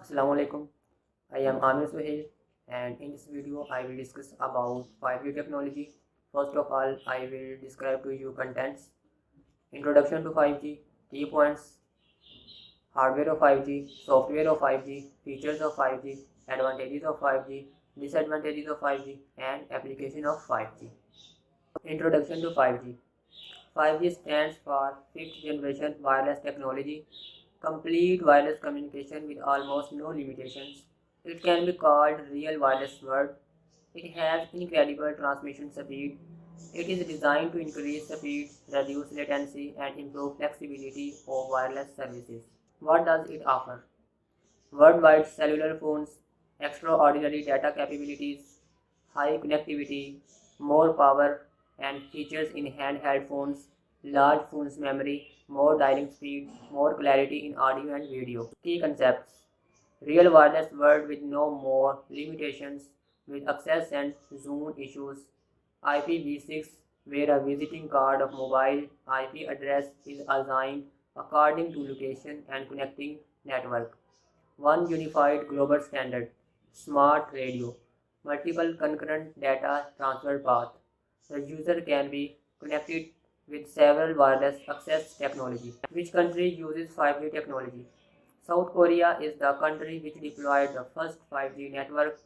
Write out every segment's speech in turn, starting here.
Assalamu alaikum. I am Amir Suhail, and in this video I will discuss about 5G technology. First of all, I will describe to you contents. Introduction to 5G, key points, hardware of 5G, software of 5G, features of 5G, advantages of 5G, disadvantages of 5G, and application of 5G. Introduction to 5G. 5G stands for 5th generation wireless technology, complete wireless communication with almost no limitations. It can be called real wireless world. It has incredible transmission speed. It is designed to increase speed, reduce latency, and improve flexibility of wireless services. What does it offer? Worldwide cellular phones, extraordinary data capabilities, high connectivity, more power, and features in handheld phones, large phones memory, more dialing speed, more clarity in audio and video. Key concepts: real wireless world with no more limitations, with access and zone issues. IPv6, where a visiting card of mobile IP address is assigned according to location and connecting network. One unified global standard, smart radio, multiple concurrent data transfer path. The user can be connected with several wireless access technology. Which country uses 5G technology? South Korea is the country which deployed the first 5G network.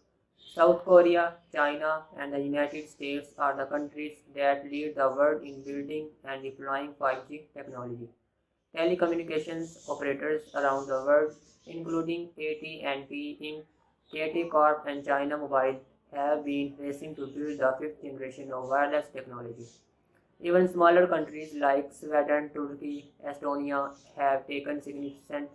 South Korea, China, and the United States are the countries that lead the world in building and deploying 5G technology. Telecommunications operators around the world, including AT&T Inc., KT Corp, and China Mobile, have been racing to build the fifth generation of wireless technology. Even smaller countries like Sweden, Turkey, Estonia have taken significant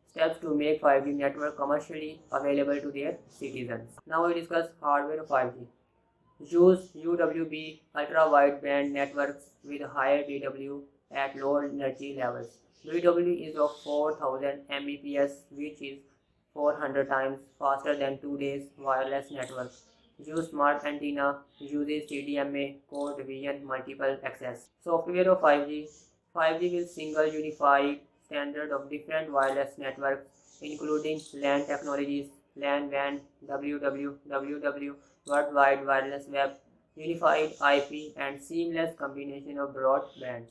steps to make 5G network commercially available to their citizens. Now we discuss hardware of 5G. Use UWB ultra-wideband networks with higher BW at low energy levels. BW is of 4000 Mbps, which is 400 times faster than today's wireless network. Use smart antenna, uses CDMA, code division, multiple access. Software of 5G. 5G is single unified standard of different wireless networks, including LAN technologies, LAN WAN, WWW, World Wide Wireless Web, unified IP, and seamless combination of broadband.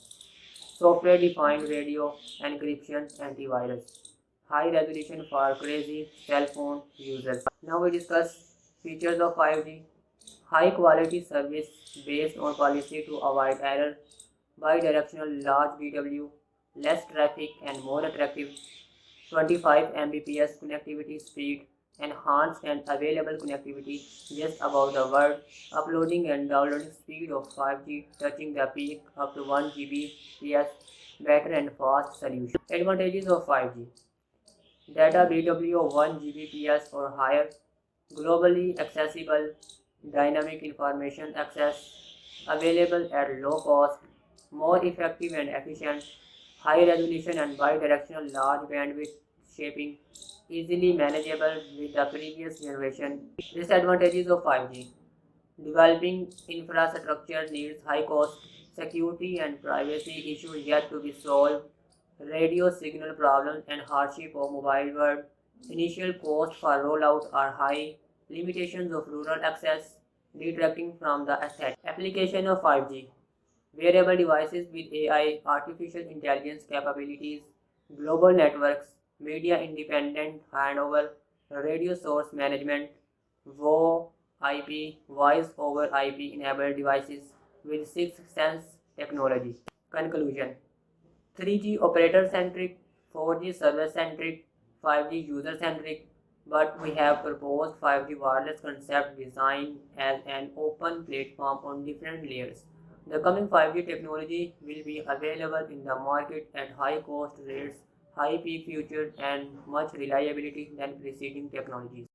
Software defined radio, encryption, antivirus. High resolution for crazy cell phone users. Now we discuss features of 5G. High quality service based on policy to avoid error. Bidirectional large BW, less traffic and more attractive. 25 Mbps connectivity speed, enhanced and available connectivity just about the world, uploading and downloading speed of 5G touching the peak up to 1 Gbps, better and fast solution. Advantages of 5G: data BW of 1 Gbps or higher, globally accessible, dynamic information access, available at low cost, more effective and efficient, high resolution and bidirectional large bandwidth shaping, easily manageable with the previous generation. Disadvantages of 5G: developing infrastructure needs high cost, security and privacy issues yet to be solved, radio signal problems and hardship of mobile world, initial costs for rollout are high, limitations of rural access, detracting from the aesthetic. Application of 5G: wearable devices with AI, artificial intelligence capabilities, global networks, media independent handover, radio source management, VoIP, voice over IP enabled devices with sixth sense technology. Conclusion: 3G operator centric, 4G server centric, 5G user centric, but we have proposed 5G wireless concept designed as an open platform on different layers. The coming 5G technology will be available in the market at high cost rates, high peak features, and much reliability than preceding technologies.